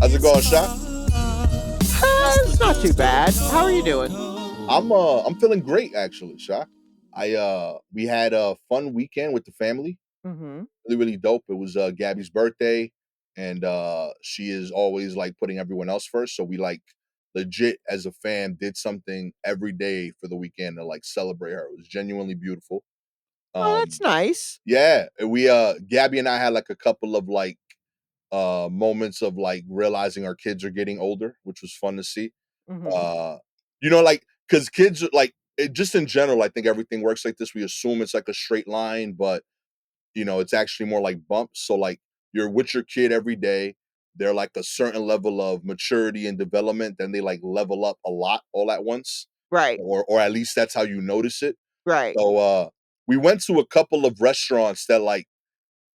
How's it going, Sha? It's not too bad. How are you doing? I'm feeling great actually, Sha. We had a fun weekend with the family. Mm-hmm. Really dope. It was Gabby's birthday, and she is always like putting everyone else first. So we like legit as a fam did something every day for the weekend to like celebrate her. It was genuinely beautiful. Oh, that's Um nice. yeah, and we Gabby and I had like a couple of like moments of like realizing our kids are getting older, which was fun to see. Mm-hmm. Uh, like, because kids are like, just in general, I think everything works like this. We assume it's like a straight line, but it's actually more like bumps. So like you're with your kid every day. They're like a certain level of maturity and development, then they like level up a lot all at once. Right. Or at least that's how you notice it. Right. So we went to a couple of restaurants that like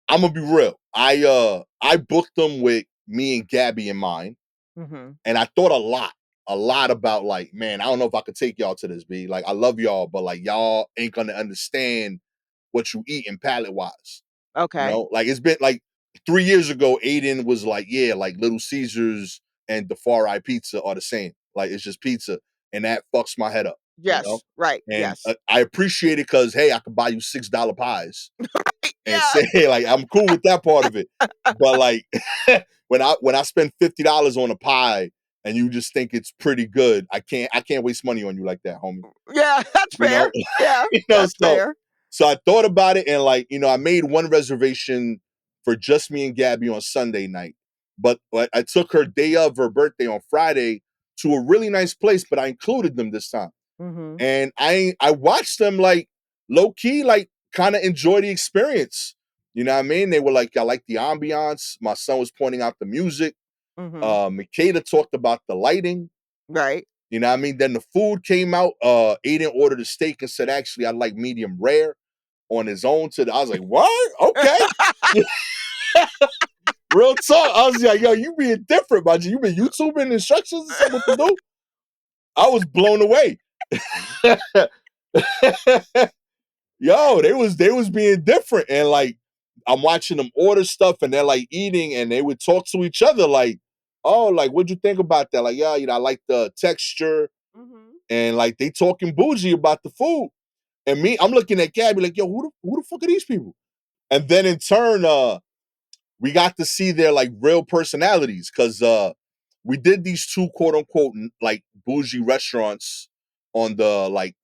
I'm gonna be real. I booked them with me and Gabby in mind, Mm-hmm. and I thought a lot about like, man, I don't know if I could take y'all to this, B. Like, I love y'all, but like, y'all ain't gonna understand what you eat in palate wise. Okay. Like it's been like 3 years ago. Aiden was like, yeah, like Little Caesars and the Far Eye Pizza are the same. Like it's just pizza, and that fucks my head up. You know, Yes. Right. and Yes. I appreciate it because hey, I could buy you $6 pies and Yeah. say like I'm cool with that part of it. But like when I spend $50 on a pie and you just think it's pretty good, I can't waste money on you like that, homie. Yeah. That's You know, fair. Yeah. you know. That's So fair. so I thought about it and like I made one reservation for just me and Gabby on Sunday night, but I took her day of her birthday on Friday to a really nice place, but I included them this time. Mm-hmm. And I watched them like low key, like kind of enjoy the experience. You know what I mean? They were like, I like the ambiance. My son was pointing out the music. Mm-hmm. Makeda talked about the lighting. Right. You know what I mean? Then the food came out. Aiden ordered a steak and said, actually, I'd like medium rare on his own. I was like, what? Okay. Real talk. I was like, yo, you being different, man. You been YouTubing instructions and stuff what to do? I was blown away. Yo, they was being different, and like I'm watching them order stuff, and they're like eating, and they would talk to each other like, "Oh, like what'd you think about that?" Like, yeah, I like the texture, Mm-hmm. and like they talking bougie about the food, and me, I'm looking at Gabby like, "Yo, who the fuck are these people?" And then in turn, we got to see their like real personalities because we did these two quote unquote like bougie restaurants on the like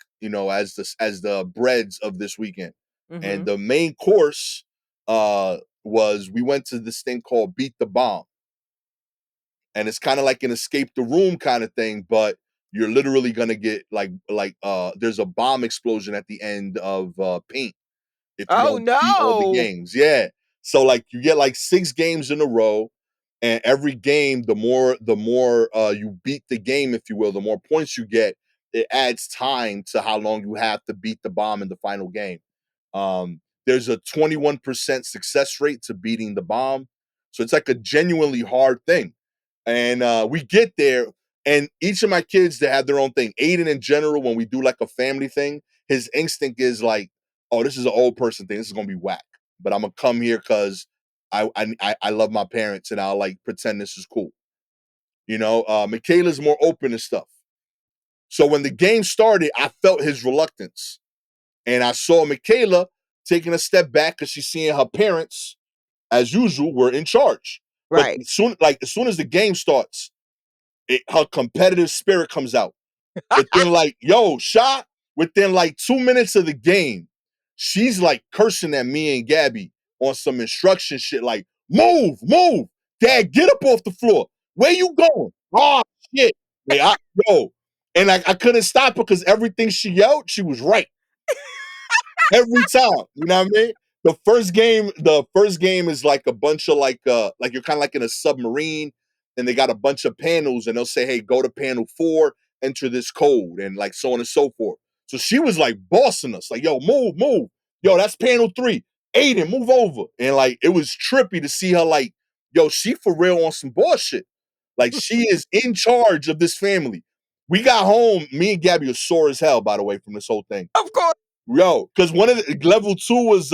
as the breads of this weekend. And Mm-hmm. the main course was we went to this thing called Beat the Bomb, and it's kind of like an escape the room kind of thing, but you're literally gonna get there's a bomb explosion at the end of paint if you Oh don't beat all the no. games. Yeah. So like you get like 6 games in a row, and every game, the more you beat the game, if you will, the more points you get, it adds time to how long you have to beat the bomb in the final game. There's a 21% success rate to beating the bomb. So it's like a genuinely hard thing. And we get there, and each of my kids, they have their own thing. Aiden, in general, when we do like a family thing, his instinct is like, oh, this is an old person thing. This is gonna be whack. But I'm gonna come here because I love my parents and I'll like pretend this is cool. Michaela's more open and stuff. So when the game started, I felt his reluctance. And I saw Michaela taking a step back because she's seeing her parents, as usual, were in charge. But Right. as soon as the game starts, her competitive spirit comes out. Within like, yo, shot, within like 2 minutes of the game, she's like cursing at me and Gabby on some instruction shit, like, move, move. Dad, get up off the floor. Where you going? Oh shit. Like, yo. And like I couldn't stop her because everything she yelled, she was right. Every time. You know what I mean? The first game is like a bunch of like you're kind of like in a submarine, and they got a bunch of panels, and they'll say, hey, go to panel 4, enter this code, and like so on and so forth. So she was like bossing us, like, yo, move, move. Yo, that's panel 3. Aiden, move over. And like it was trippy to see her like, yo, she for real on some bullshit. Like she is in charge of this family. We got home, me and Gabby are sore as hell, by the way, from this whole thing. Of course. Yo, because one of the level 2 was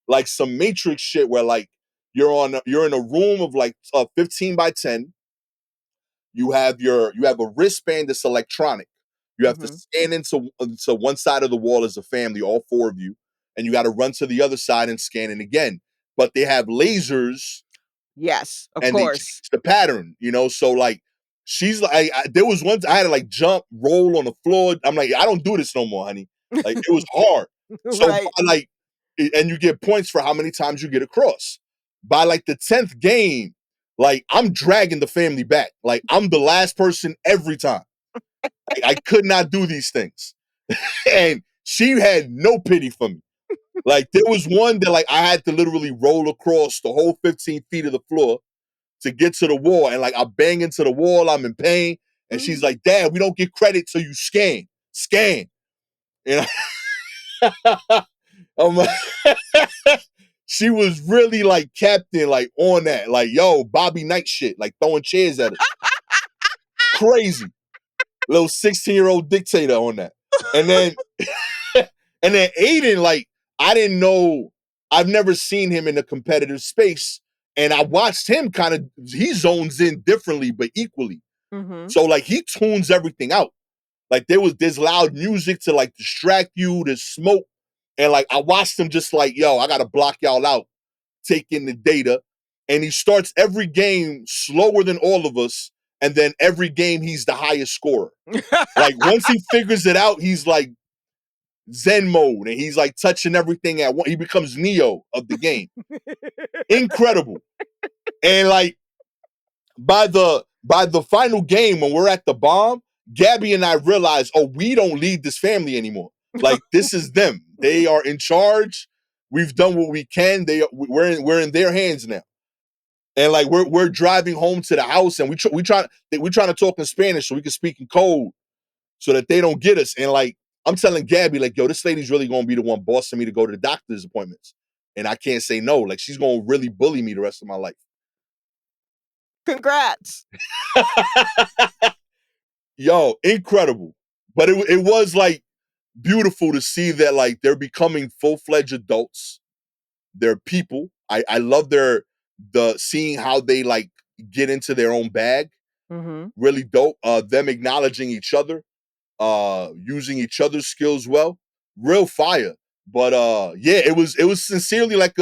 like some Matrix shit where like you're in a room of like 15 by 10. you have a wristband that's electronic. You have to Mhm. scan into one side of the wall as a family, all four of you, and you got to run to the other side and scan it again. But they have lasers Yes, of and they course. change the pattern, So like she's like, there was once I had to like jump, roll on the floor. I'm like, I don't do this no more, honey. Like it was hard. So Right. by like, and you get points for how many times you get across. By like the 10th game, like I'm dragging the family back. Like I'm the last person every time. Like, I could not do these things, and she had no pity for me. Like there was one that like I had to literally roll across the whole 15 feet of the floor to get to the wall. And like I bang into the wall, I'm in pain. And she's Mhm. like, Dad, we don't get credit till you scan. Scan. And I'm like, she was really like captain, like on that. Like, yo, Bobby Knight shit, like throwing chairs at us. Crazy. Little 16-year-old dictator on that. And then and then Aiden, like, I didn't know, I've never seen him in a competitive space. And I watched him kind of, he zones in differently, but equally. Mhm. So like he tunes everything out. Like there's loud music to like distract you, there's smoke. And like I watched him just like, yo, I gotta block y'all out, take in the data. And he starts every game slower than all of us. And then every game he's the highest scorer. Like once he figures it out, he's like Zen mode and he's like touching everything at once. He becomes Neo of the game. Incredible. And like by the final game when we're at the bomb, Gabby and I realized, oh, we don't lead this family anymore. Like this is them. They are in charge. We've done what we can. We're in their hands now. And like we're driving home to the house, and we're trying to talk in Spanish so we can speak in code so that they don't get us. And like I'm telling Gabby, like, yo, this lady's really gonna be the one bossing me to go to the doctor's appointments, and I can't say no. Like she's gonna really bully me the rest of my life. Congrats. Yo, incredible. But it was like beautiful to see that like they're becoming full-fledged adults. They're people. I love the seeing how they like get into their own bag. Mhm. Really dope. Them acknowledging each other, using each other's skills well. Real fire. But yeah, it was sincerely like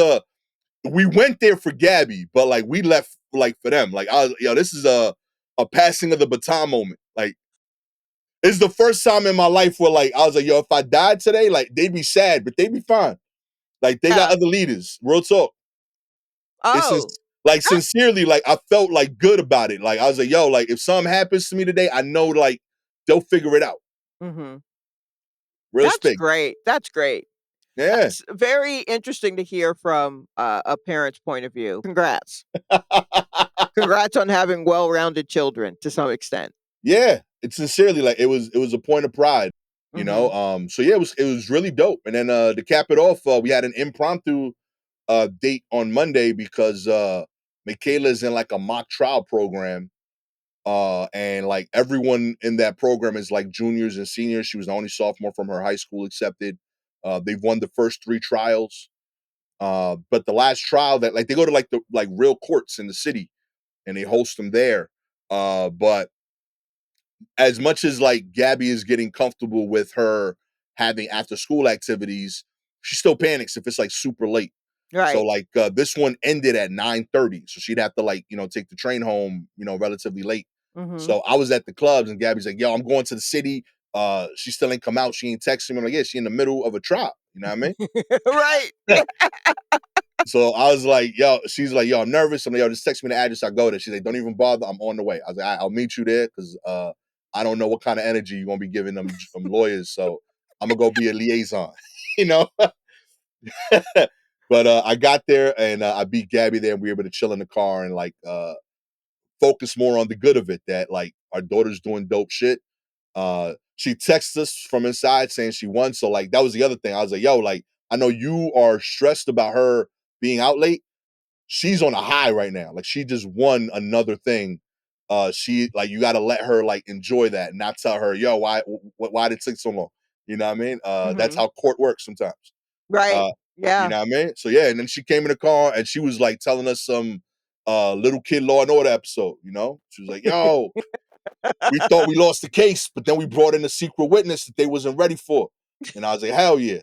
we went there for Gabby, but like we left like for them. Like I was, yo, this is a passing of the baton moment. Like it's the first time in my life where like I was like, yo, if I died today, like they'd be sad, but they'd be fine. Like they got Yeah. other leaders. Real talk. It's Oh. like That sincerely, like I felt like good about it. Like I was like, yo, like if something happens to me today, I know like they'll figure it out. Mhm. Real That's space. great. That's great. Yeah. That's very interesting to hear from, a parent's point of view. Congrats. Congrats on having well-rounded children to some extent. Yeah. It's sincerely like it was a point of pride, you know. Mhm. So yeah, it was really dope. And then to cap it off, we had an impromptu date on Monday because Michaela's in like a mock trial program. And like everyone in that program is like juniors and seniors. She was the only sophomore from her high school accepted. They've won the first three trials. But the last trial that like they go to like the like real courts in the city and they host them there. But as much as like Gabby is getting comfortable with her having after school activities, she still panics if it's like super late. So Right. like this one ended at 9:30. So she'd have to like, take the train home, relatively late. Mhm. So I was at the clubs and Gabby's like, yo, I'm going to the city. She still ain't come out. She ain't texting me. I'm like, yeah, she in the middle of a trial. You know what I mean? Right. So I was like, yo, she's like, yo, I'm nervous. I'm like, yo, just text me the address. I go there. She's like, don't even bother. I'm on the way. I was like, I'll meet you there because I don't know what kind of energy you're gonna be giving them lawyers. So I'm gonna go be a liaison, you know. But I got there and I beat Gabby there, and we were able to chill in the car and like focus more on the good of it. That like our daughter's doing dope shit. She texts us from inside saying she won. So like that was the other thing. I was like, yo, like I know you are stressed about her being out late. She's on a high right now. Like she just won another thing. She like you got to let her like enjoy that and not tell her, yo, why did it take so long? You know what I mean? That's Mhm. how court works sometimes. Right. Uh, you Yeah. know what I mean? So yeah, and then she came in the car and she was like telling us some. Little Kid Law and Order episode. You know, she was like, "Yo, we thought we lost the case, but then we brought in a secret witness that they wasn't ready for." And I was like, "Hell yeah,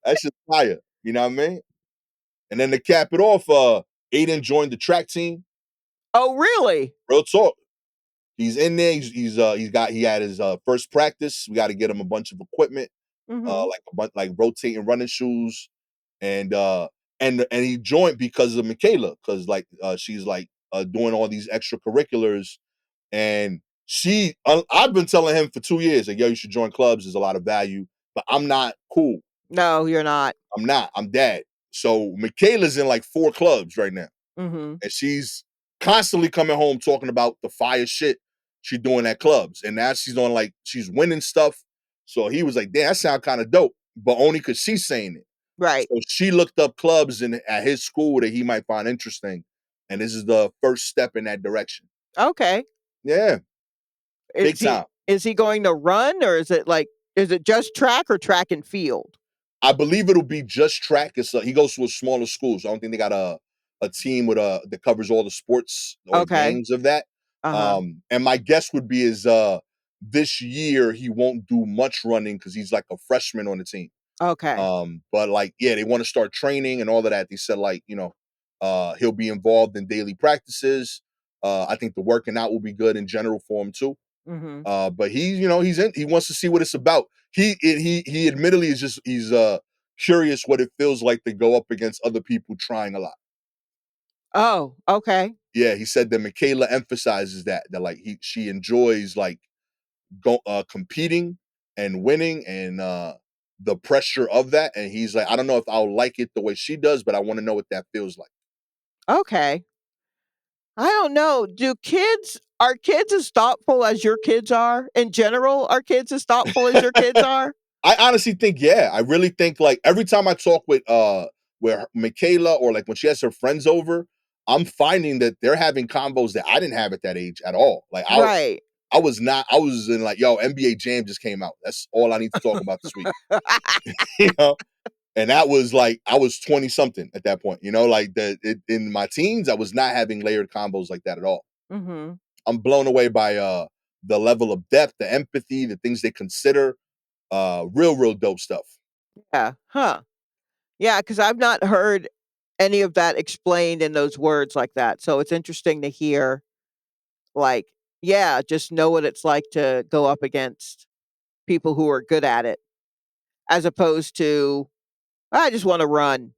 that's just fire." You know what I mean? And then to cap it off, Aiden joined the track team. Oh, really? Real talk. He's in there. He had his first practice. We got to get him a bunch of equipment, Mhm. like a bunch like rotating running shoes, and he joined because of Michaela, because she's like doing all these extracurriculars, and I've been telling him for 2 years, like, yo, you should join clubs. There's a lot of value, but I'm not cool. No, you're not. I'm not. I'm dad. So Michaela's in like 4 clubs right now, Mhm. and she's constantly coming home talking about the fire shit she's doing at clubs, and now she's winning stuff. So he was like, "Damn, that sound kind of dope," but only because she's saying it. Right. So she looked up clubs at his school that he might find interesting, and this is the first step in that direction. Okay. Yeah, big Is he time. is he going to run, or is it just track or track and field? I believe it'll be just track. He goes to a smaller school, so I don't think they got a team with that covers all the sports or Okay. gangs of that. Uh-huh. And my guess would be is this year he won't do much running because he's like a freshman on the team. Okay. But like, yeah, they want to start training and all of that. They said like, he'll be involved in daily practices. I think the working out will be good in general for him too. Mhm. But he wants to see what it's about. He admittedly is just he's curious what it feels like to go up against other people trying a lot. Oh, okay. Yeah, he said that Michaela emphasizes that like she enjoys like competing and winning and the pressure of that. And he's like, I don't know if I'll like it the way she does, but I want to know what that feels like. Okay. I don't know. Are kids as thoughtful as your kids are? In general, are kids as thoughtful as your kids are? I honestly think, yeah. I really think like every time I talk with Michaela or like when she has her friends over, I'm finding that they're having combos that I didn't have at that age at all. Like Right. I was not I was in like, yo, NBA Jam just came out. That's all I need to talk about this week. you know? And that was like I was 20 something at that point. Like in my teens, I was not having layered combos like that at all. Mhm. I'm blown away by the level of depth, the empathy, the things they consider. Real dope stuff. Yeah. Huh. Yeah, because 'cause I've not heard any of that explained in those words like that, so it's interesting to hear, like, yeah, just know what it's like to go up against people who are good at it, as opposed to, "I just wanna run,"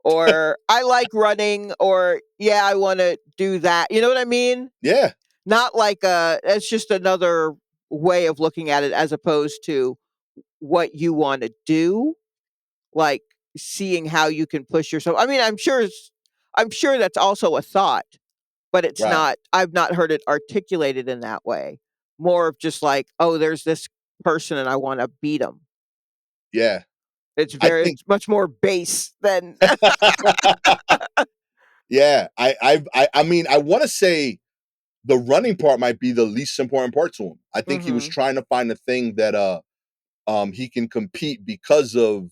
or, "I like running," or, "Yeah, I wanna do that." You know what I mean? Yeah, Not like, it's just another way of looking at it as opposed to what you wanna do, like, seeing how you can push yourself. I mean, I'm sure that's also a thought, but right. I've not heard it articulated in that way. More of just like, "Oh, there's this person and I wanna beat 'em." Yeah. I think It's much more base than yeah, I mean, I wanna say the running part might be the least important part to him. I think he was Mhm. trying to find a thing that, he can compete because of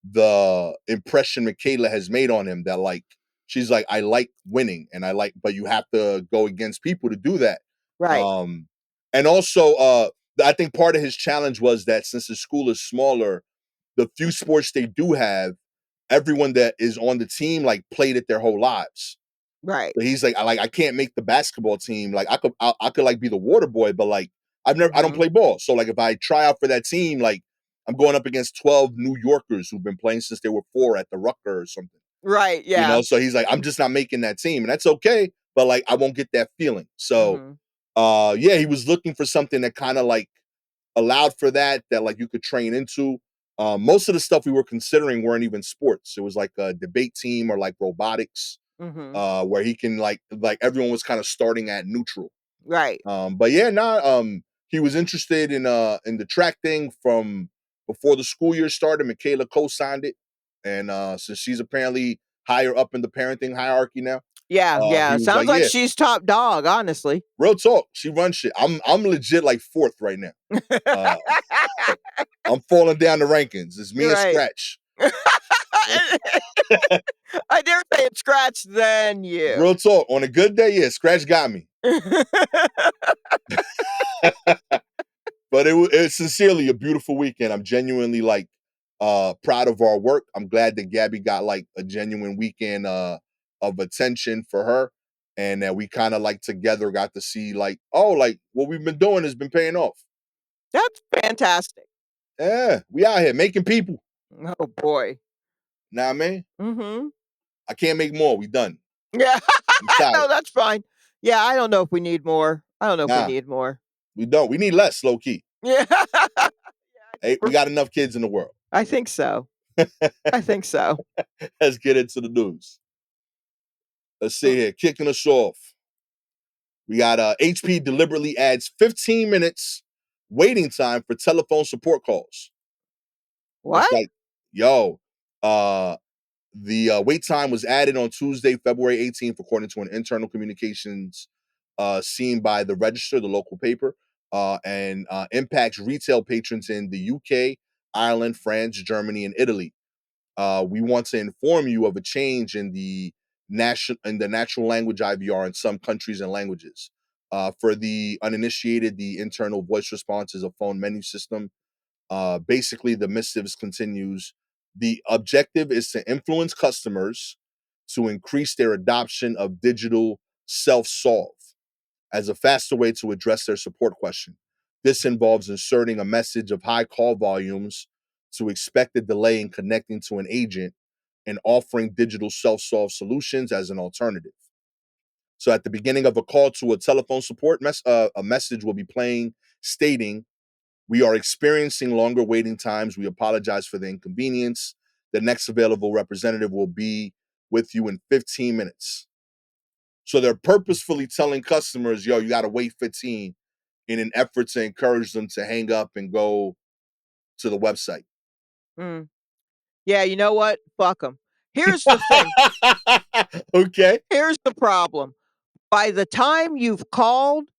the impression Michaela has made on him that, like she's like, "I like winning, and but you have to go against people to do that." Right, Um, and also, I think part of his challenge was that since his school is smaller, the few sports they do have, everyone that is on the team like played it their whole lives. right. But he's like, I can't make the basketball team. Like I could like be the water boy, but like I don't Mhm. play ball. So like if I try out for that team, like I'm going up against 12 New Yorkers who've been playing since they were 4 at the Rucker or something. Right, yeah. So he's like, I'm just not making that team. And that's okay, but like I won't get that feeling. So Mhm. yeah, he was looking for something that kind of like allowed for that like you could train into. Most of the stuff we were considering weren't even sports. It was like a debate team or like robotics, Mhm. where he can like everyone was kind of starting at neutral. Right. But yeah, he was interested in the track thing from before the school year started. Michaela co-signed it, and since she's apparently higher up in the parenting hierarchy now, Yeah, he yeah. was like, Sounds like yeah, she's top dog, honestly. real talk. She runs shit. I'm legit like fourth right now. Uh, I'm falling down the rankings. It's me and Right. Scratch. I dare say it scratched then Real you. talk. On a good day, yeah, scratch got me. But it's sincerely a beautiful weekend. I'm genuinely like proud of our work. I'm glad that Gabby got like a genuine weekend of attention for her. And that we kind of like together got to see like, oh, like what we've been doing has been paying off. That's fantastic. Yeah, we out here making people. Oh boy. Nah, man, Mhm. I can't make more. We done. Yeah. I'm tired. No, that's fine. Yeah, I don't know if we need more. I don't know if we Nah, need more. we don't. We need less, low key. Yeah. Yeah, Hey, we got enough kids in the world. I think so. I think so. Let's get into the news. Let's see Mm, here. Kicking us off. We got HP deliberately adds 15 minutes waiting time for telephone support calls. That's what? like, yo, uh, the wait time was added on Tuesday, February 18th, according to an internal communications seen by the Register, the local paper, and impacts retail patrons in the UK, Ireland, France, Germany, and Italy. We want to inform you of a change in the natural language IVR in some countries and languages. For the uninitiated, the internal voice response is a phone menu system. Basically, the missives continues. The objective is to influence customers to increase their adoption of digital self-solve as a faster way to address their support question. This involves inserting a message of high call volumes to expect a delay in connecting to an agent and offering digital self-solve solutions as an alternative. So at the beginning of a call to a telephone support a message will be playing stating, "We are experiencing longer waiting times. We apologize for the inconvenience. The next available representative will be with you in 15 minutes." So they're purposefully telling customers, yo, you got to wait 15 in an effort to encourage them to hang up and go to the website. Mm. Yeah, you know what? Fuck them. Here's the thing. Okay. Here's the problem. By the time you've called,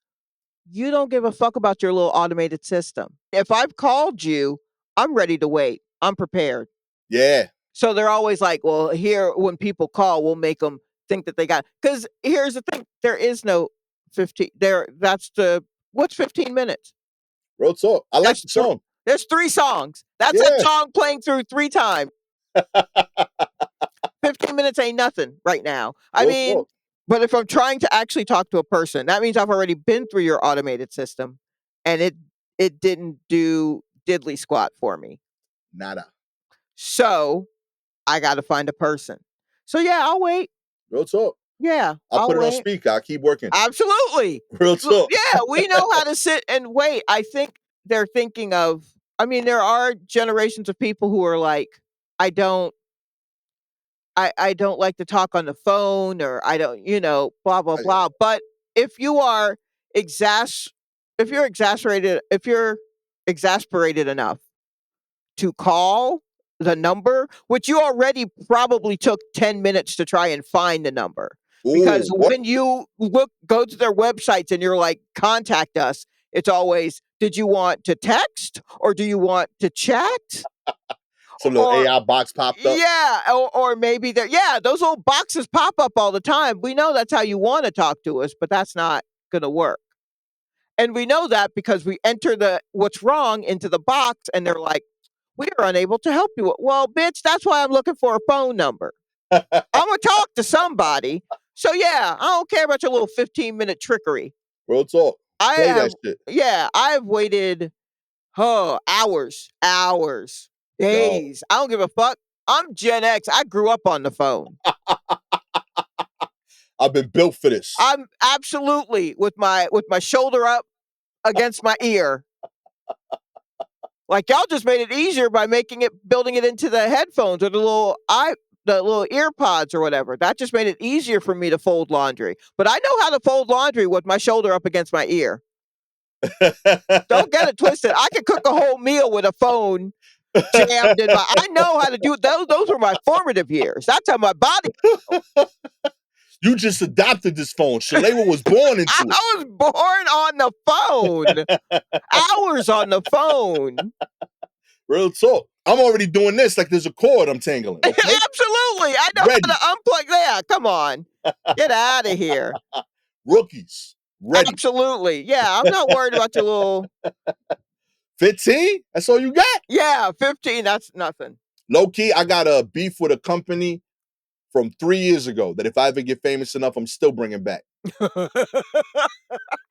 you don't give a fuck about your little automated system. If I've called you, I'm ready to wait. I'm prepared. Yeah. So they're always like, well, here, when people call, we'll make them think that they got, because here's the thing. There is no 15 there. That's what's 15 minutes? Real talk. I like That's the song. there's three songs. That's that Yeah. song playing through three times. 15 minutes ain't nothing right now. I Real mean, talk. but if I'm trying to actually talk to a person, that means I've already been through your automated system and it didn't do diddly squat for me. Nada. So I got to find a person. So yeah, I'll wait. Real talk. Yeah, I'll I'll put it on wait. speaker. I'll keep working. Absolutely. Real talk. Yeah, we know how to sit and wait. I think they're thinking of, I mean, there are generations of people who are like, I don't I don't like to talk on the phone, or I don't, blah blah Oh, yeah. blah. But if you are exas if you're exasperated enough to call the number, which you already probably took 10 minutes to try and find the number. Because Ooh, what? when you go to their websites and you're like, contact us, it's always, did you want to text or do you want to chat? Some little Or AI box popped up. yeah, or maybe yeah, those old boxes pop up all the time. We know that's how you want to talk to us, but that's not going to work. And we know that because we enter the what's wrong into the box and they're like, we are unable to help you. Well, bitch, that's why I'm looking for a phone number. I'm going to talk to somebody. So yeah, I don't care about your little 15-minute trickery. Real talk. I Play have that shit. Yeah, I've waited hours, Yo. days. I don't give a fuck. I'm Gen X. I grew up on the phone. I've been built for this. I'm absolutely with my shoulder up against my ear. Like y'all just made it easier by building it into the headphones or the little ear pods or whatever. That just made it easier for me to fold laundry. But I know how to fold laundry with my shoulder up against my ear. Don't get it twisted. I can cook a whole meal with a phone jammed in my. I know how to do those. Those were my formative years. That's how my body. You just adopted this phone. Shalewa was born into it. I was born on the phone. Hours on the phone. Real talk. I'm already doing this like there's a cord I'm tangling. Okay, Absolutely. I know how ready. to unplug. Yeah, come on. Get out of here. Rookies, ready. Absolutely. Yeah, I'm not worried about your little 15. That's all you got. 15, that's nothing. Low key, I got a beef with a company from 3 years ago that if I ever get famous enough, I'm still bringing back.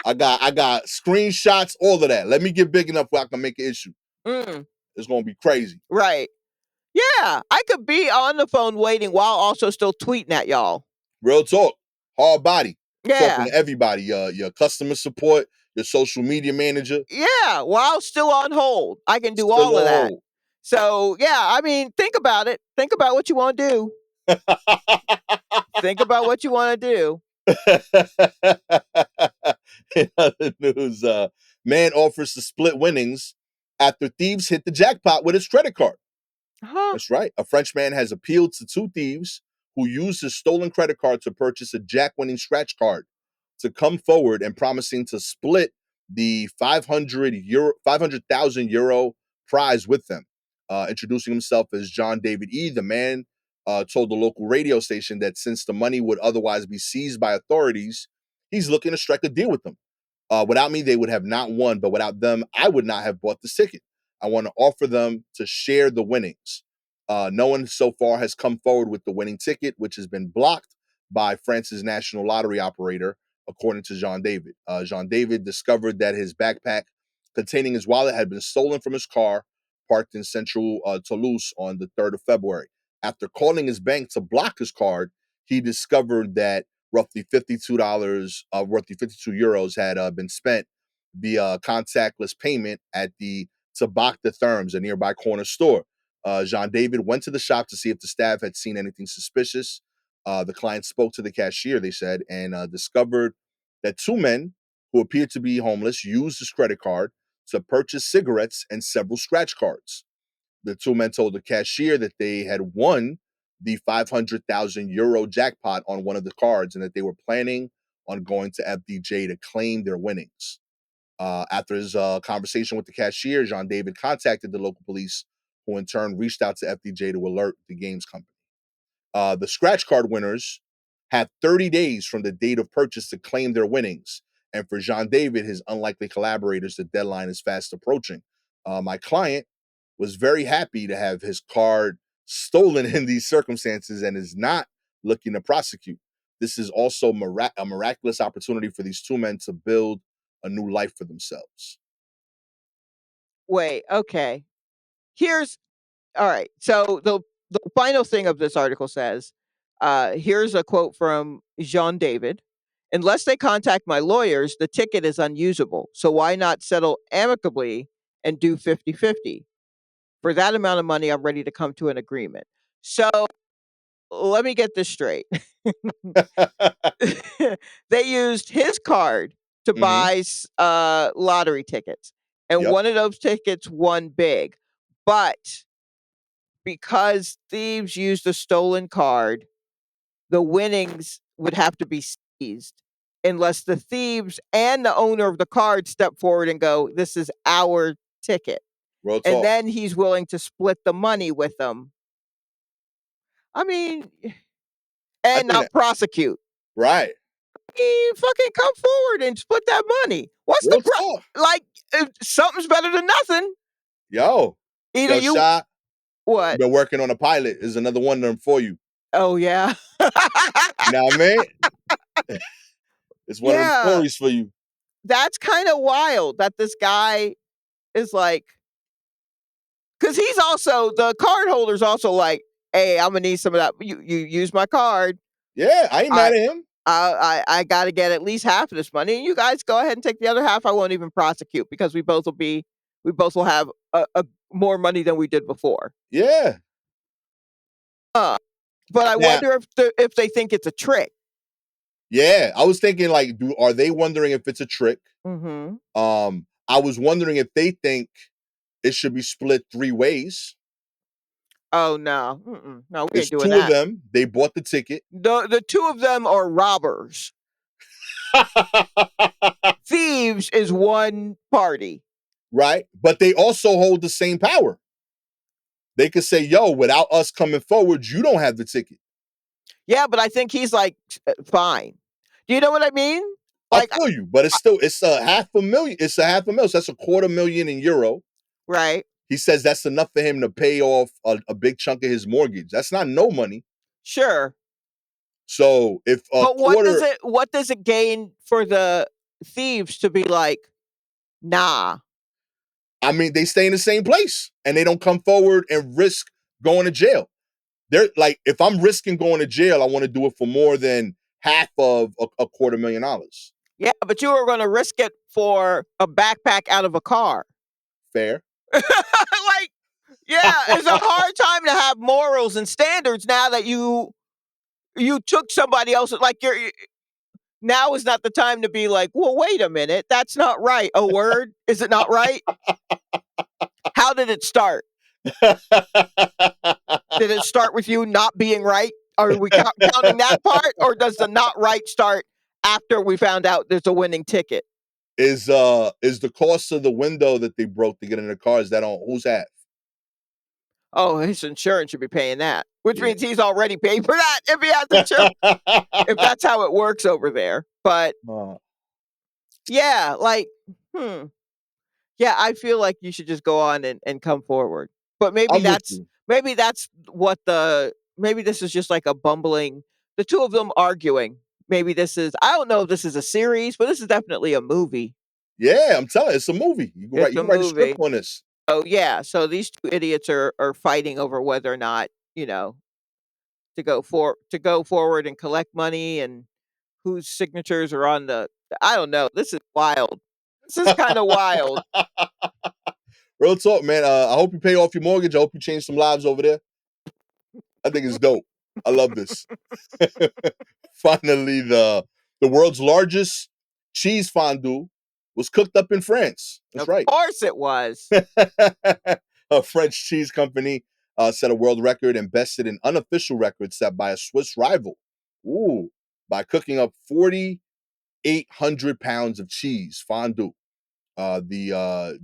I got screenshots, all of that. Let me get big enough where I can make an issue. Mm, It's gonna be crazy. right. Yeah, I could be on the phone waiting while also still tweeting at y'all. Real talk, hard body, talking Yeah. to everybody. Your customer support, your social media manager, Yeah, while still on hold. I can do still all of that. on So, yeah, I mean, think about it. Think about what you want to do. hold. Think about what you want to do. In other news, man offers to split winnings after thieves hit the jackpot with his credit card. Huh? That's right. A French man has appealed to two thieves who used his stolen credit card to purchase a jack winning scratch card to come forward and promising to split the 500,000 euro prize with them. Introducing himself as John David E., the man told the local radio station that since the money would otherwise be seized by authorities, he's looking to strike a deal with them. Without me, they would have not won, but without them, I would not have bought the ticket. I want to offer them to share the winnings. No one so far has come forward with the winning ticket, which has been blocked by France's national lottery operator, according to Jean David. Jean David discovered that his backpack containing his wallet had been stolen from his car parked in central Toulouse on the 3rd of February. After calling his bank to block his card, he discovered that roughly roughly 52 euros had been spent via contactless payment at the Tabac de Thermes, a nearby corner store. Jean David went to the shop to see if the staff had seen anything suspicious. The client spoke to the cashier, they said, and discovered that two men who appeared to be homeless used his credit card to purchase cigarettes and several scratch cards. The two men told the cashier that they had won the 500,000 euro jackpot on one of the cards and that they were planning on going to FDJ to claim their winnings. After his conversation with the cashier, Jean David contacted the local police, who in turn reached out to FDJ to alert the games company. The scratch card winners have 30 days from the date of purchase to claim their winnings. And for Jean David, his unlikely collaborators, the deadline is fast approaching. My client was very happy to have his card stolen in these circumstances and is not looking to prosecute. This is also a miraculous opportunity for these two men to build a new life for themselves. Wait, okay. Here's all right. So the final thing of this article says, here's a quote from Jean David. Unless they contact my lawyers, the ticket is unusable. So why not settle amicably and do 50-50? For that amount of money, I'm ready to come to an agreement. So let me get this straight. They used his card to Hmm. buy lottery tickets, and Yep. one of those tickets won big. But because thieves used a stolen card, the winnings would have to be seized unless the thieves and the owner of the card step forward and go, "This is our ticket." Real And talk. then he's willing to split the money with them. I mean, I and think that not prosecute. right. Fucking come forward and split that money. What's the Real talk. like? Something's better than nothing. Yo, Either yo, you Shy, you've what? been working on a pilot. Is another one of them for you. Oh yeah, You know what I mean? It's one of them yeah. stories for you. That's kind of wild that this guy is like, because he's also the card holder's also like, hey, I'm gonna need some of that. You use my card. Yeah, I ain't I mad at him. I got to get at least half of this money, and you guys go ahead and take the other half. I won't even prosecute because we both will have a more money than we did before. Yeah. Uh, but I Now, wonder if they think it's a trick. yeah, I was thinking like, are they wondering if it's a trick? Mm-hmm. I was wondering if they think it should be split three ways. Oh no, no, we It's ain't doing two of that. them. They bought the ticket. The two of them are robbers. Thieves is one party. Right? But they also hold the same power. They could say, "Yo, without us coming forward, you don't have the ticket." Yeah, but I think he's like, fine. Do you know what I mean? I Like, feel you, but it's a half a million. It's a half a million. So that's a quarter million in euro. right, He says that's enough for him to pay off a big chunk of his mortgage. That's not no money. sure. So if a But quarter, what does it gain for the thieves to be like, nah? I mean, they stay in the same place and they don't come forward and risk going to jail. They're like, if I'm risking going to jail, I want to do it for more than half of a quarter million dollars. Yeah, but you were going to risk it for a backpack out of a car. Fair. Like, yeah, it's a hard time to have morals and standards now that you took somebody else's. Like, now is not the time to be like, well, wait a minute, that's not right. A word, is it not right? How did it start? Did it start with you not being right? Are we counting that part, or does the not right start after we found out there's a winning ticket? Is the cost of the window that they broke to get in the car, is that on who's half? Oh, his insurance should be paying that, which Yeah. means he's already paid for that if he has insurance. If that's how it works over there. But Uh, yeah, like, hmm. Yeah, I feel like you should just go on and come forward. But I'm with you. maybe that's what maybe this is just like a bumbling the two of them arguing. Maybe this is I don't know if this is a series, but this is definitely a movie. Yeah, I'm telling you, it's a movie. It's You a can write a script movie. on this. Oh yeah, so these two idiots are fighting over whether or not, to go forward and collect money and whose signatures are on the I don't know. This is wild. This is kind of wild. Real talk, man. I hope you pay off your mortgage. I hope you change some lives over there. I think it's dope. I love this. Finally, the world's largest cheese fondue was cooked up in France. That's Of right. course it was. A French cheese company set a world record and bested an unofficial record set by a Swiss rival. Ooh, by cooking up 4,800 pounds of cheese fondue. The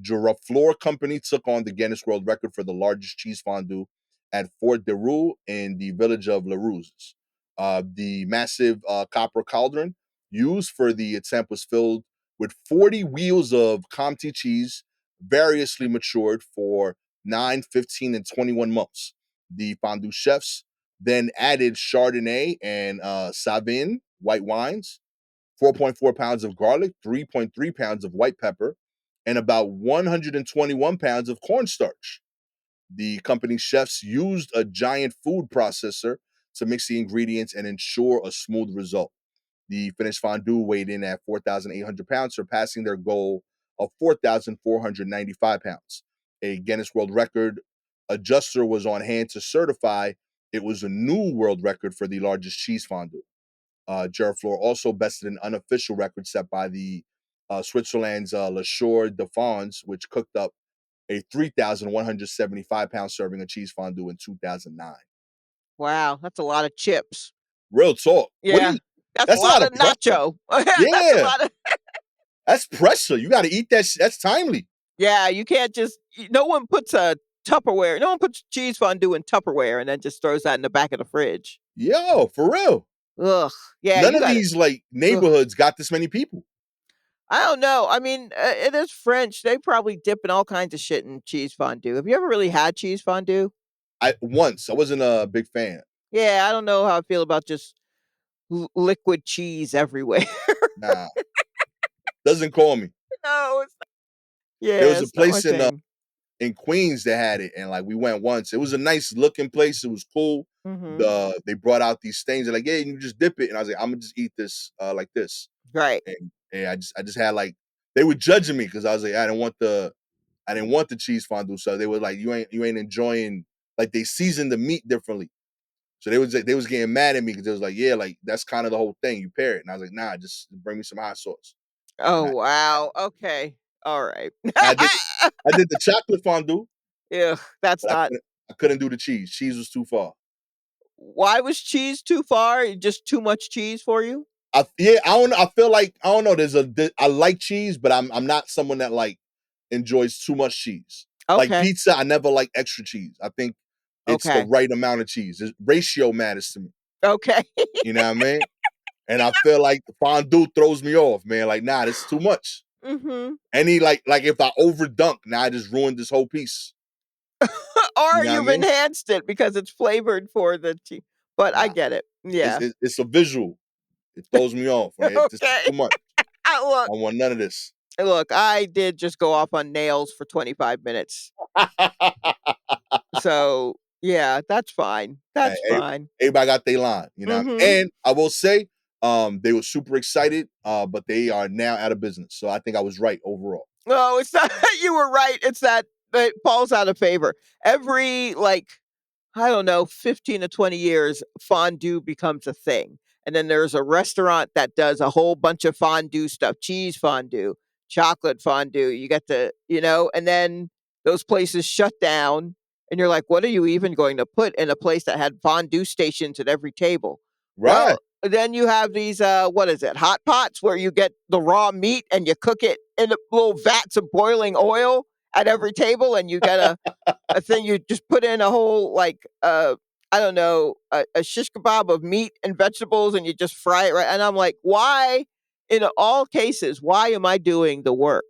Giraflor company took on the Guinness World Record for the largest cheese fondue at Fort de Roux in the village of Les Rouges. The massive copper cauldron used for the attempt was filled with 40 wheels of Comté cheese, variously matured for 9, 15, and 21 months. The fondue chefs then added Chardonnay and Savin white wines, 4.4 pounds of garlic, 3.3 pounds of white pepper, and about 121 pounds of cornstarch. The company's chefs used a giant food processor to mix the ingredients and ensure a smooth result. The finished fondue weighed in at 4,800 pounds, surpassing their goal of 4,495 pounds. A Guinness World Record adjuster was on hand to certify it was a new world record for the largest cheese fondue. Giraflor also bested an unofficial record set by the Switzerland's Le Chour de Fonds, which cooked up a 3,175 pound serving of cheese fondue in 2009. Wow, that's a lot of chips. Real talk. What do Yeah. you? That's a That's a lot lot of of pressure. nacho. That's a Yeah, lot of that's pressure. You got to eat that. That's timely. Yeah, you can't just no one puts a Tupperware. No one puts cheese fondue in Tupperware and then just throws that in the back of the fridge. Yo, for real. Ugh. Yeah, None you of got it. these like Ugh. neighborhoods got this many people. I don't know. I mean, it is French. They probably dip in all kinds of shit in cheese fondue. Have you ever really had cheese fondue? I wasn't a big fan. Yeah, I don't know how I feel about just liquid cheese everywhere. Nah, doesn't call me. No, There yeah, was a it's not my place thing. in Queens that had it, and like we went once. It was a nice looking place. It was cool. Mhm. They brought out these things. They're like, yeah, you can just dip it, and I was like, I'm gonna just eat this like this. Right. And I just had like they were judging me because I was like, I didn't want the cheese fondue. So they were like, you ain't enjoying, like they seasoned the meat differently. So they was getting mad at me because it was like, yeah, like that's kind of the whole thing. You pair it, and I was like, nah, just bring me some hot sauce. Oh, And wow. Okay. All right. I did I did the chocolate fondue, Ugh, that's but not I couldn't do the cheese. Cheese was too far. why was cheese too far? Just too much cheese for you? Yeah, I don't know. I feel like I don't know. I like cheese, but I'm not someone that like enjoys too much cheese. Like Okay. pizza, I never like extra cheese. I think it's the Okay. right amount of cheese. Ratio matters to me. Okay. You know what I mean? And I feel like the fondue throws me off, man. Like, nah, this is too much. Mhm. Any like if I overdunk, now I just ruined this whole piece. You Or know what I you've mean? enhanced it because it's flavored for the tea. But I Nah, get it. it's Yeah. it's, it's a visual. It throws me off. Right? This is Okay. too much. Look, I don't want none of this. look, I did just go off on nails for 25 minutes. So, yeah, that's fine. Hey, That's fine. everybody got their line, you know. Mhm. And I will say, they were super excited, but they are now out of business. So I think I was right overall. No, it's not you were right. It's that it falls out of favor. Every, like, I don't know, 15 to 20 years, fondue becomes a thing. And then there's a restaurant that does a whole bunch of fondue stuff, cheese fondue, chocolate fondue. You get the, and then those places shut down. And you're like, what are you even going to put in a place that had fondue stations at every table? Right. Well, then you have these, what is it, hot pots where you get the raw meat and you cook it in the little vats of boiling oil at every table. And you get a thing you just put in a whole like I don't know a shish kebab of meat and vegetables and you just fry it right and I'm like why in all cases why am I doing the work?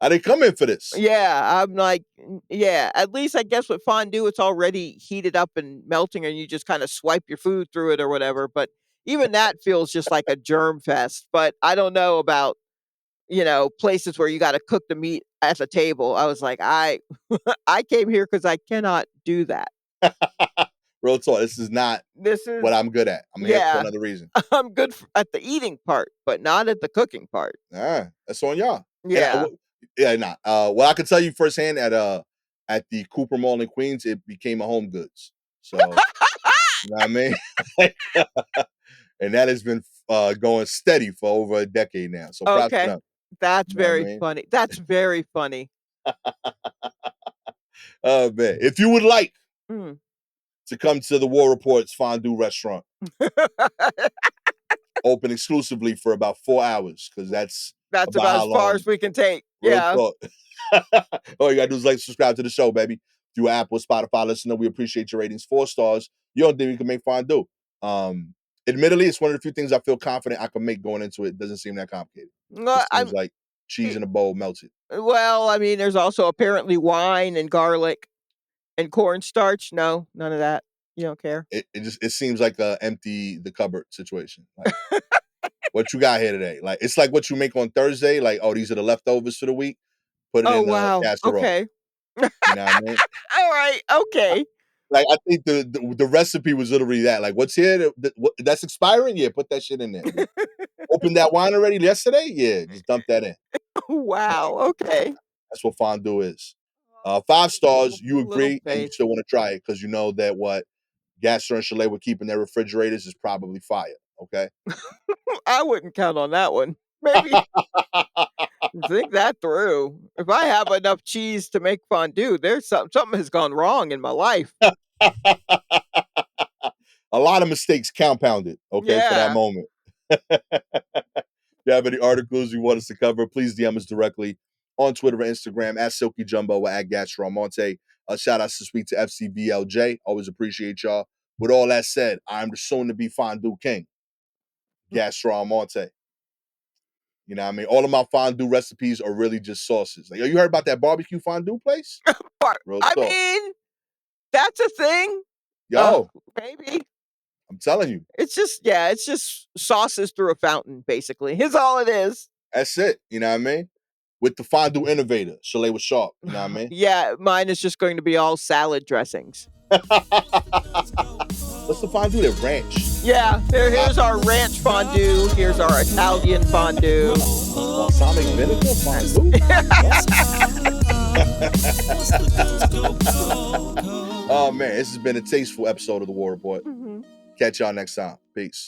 I didn't come in for this. Yeah, I'm like yeah, at least I guess with fondue it's already heated up and melting and you just kind of swipe your food through it or whatever, but even that feels just like a germ fest. But I don't know about places where you got to cook the meat at the table. I was like, I came here because I cannot do that. Real talk. This is not This is what I'm good at. I'm here for yeah, another reason. I'm good at the eating part, but not at the cooking part. That's on y'all. And Yeah. yeah, nah. Well, I can tell you firsthand at the Cooper Mall in Queens, it became a Home Goods. So you know what I mean? And that has been going steady for over a decade now. So props to Okay. them. That's You know what I very mean? funny. That's very funny. Oh man. If you would like Mm. to come to the War Report's Fondue Restaurant, open exclusively for about 4 hours, because that's That's about about how as far long. as we can take. Real Yeah. talk. All you gotta do is like, subscribe to the show, baby. Through Apple, Spotify, listener. We appreciate your ratings. 4 stars. You don't think we can make fondue? Admittedly, it's one of the few things I feel confident I can make going into it. Doesn't seem that complicated. Well, Just seems like cheese in a bowl melted. I mean, there's also apparently wine and garlic and cornstarch. No, none of that. You don't care. It seems like a empty the cupboard situation. Like, what you got here today? Like, it's like what you make on Thursday. Like, oh, these are the leftovers for the week. Put it Oh in the wow. casserole. Okay. You know what I mean? All right. Okay. Like, I think the recipe was literally that. Like, what's here? That's expiring? Yeah, put that shit in there. Opened that wine already yesterday? Yeah, just dump that in. Wow. Okay. That's what fondue is. 5 stars, you Little agree, and you faith. still want to try it because you know that what Gastor and Shalewa keep in their refrigerators is probably fire. Okay. I wouldn't count on that one. Maybe think that through. If I have enough cheese to make fondue, there's something has gone wrong in my life. A lot of mistakes compounded, okay, for that Yeah. moment. If you have any articles you want us to cover, please DM us directly on Twitter and Instagram at Silky Jumbo or at Gastor Almonte. Shout outs this week to FCVLJ. Always appreciate y'all. With all that said, I'm the soon to be fondue king, Gastor Almonte. You know what I mean? All of my fondue recipes are really just sauces. Like, yo, you heard about that barbecue fondue place? Real I talk. mean, that's a thing. Uh, Yo, maybe. I'm telling you, It's just sauces through a fountain, basically. Is all it is. that's it. You know what I mean? With the fondue innovator, Shalewa Sharpe. You know what I mean? Yeah, mine is just going to be all salad dressings. What's the fondue? That ranch. Yeah, here's our ranch fondue. Here's our Italian fondue. Balsamic vinegar fondue? Oh man, this has been a tasteful episode of the War Report. Mhm. Catch y'all next time. Peace.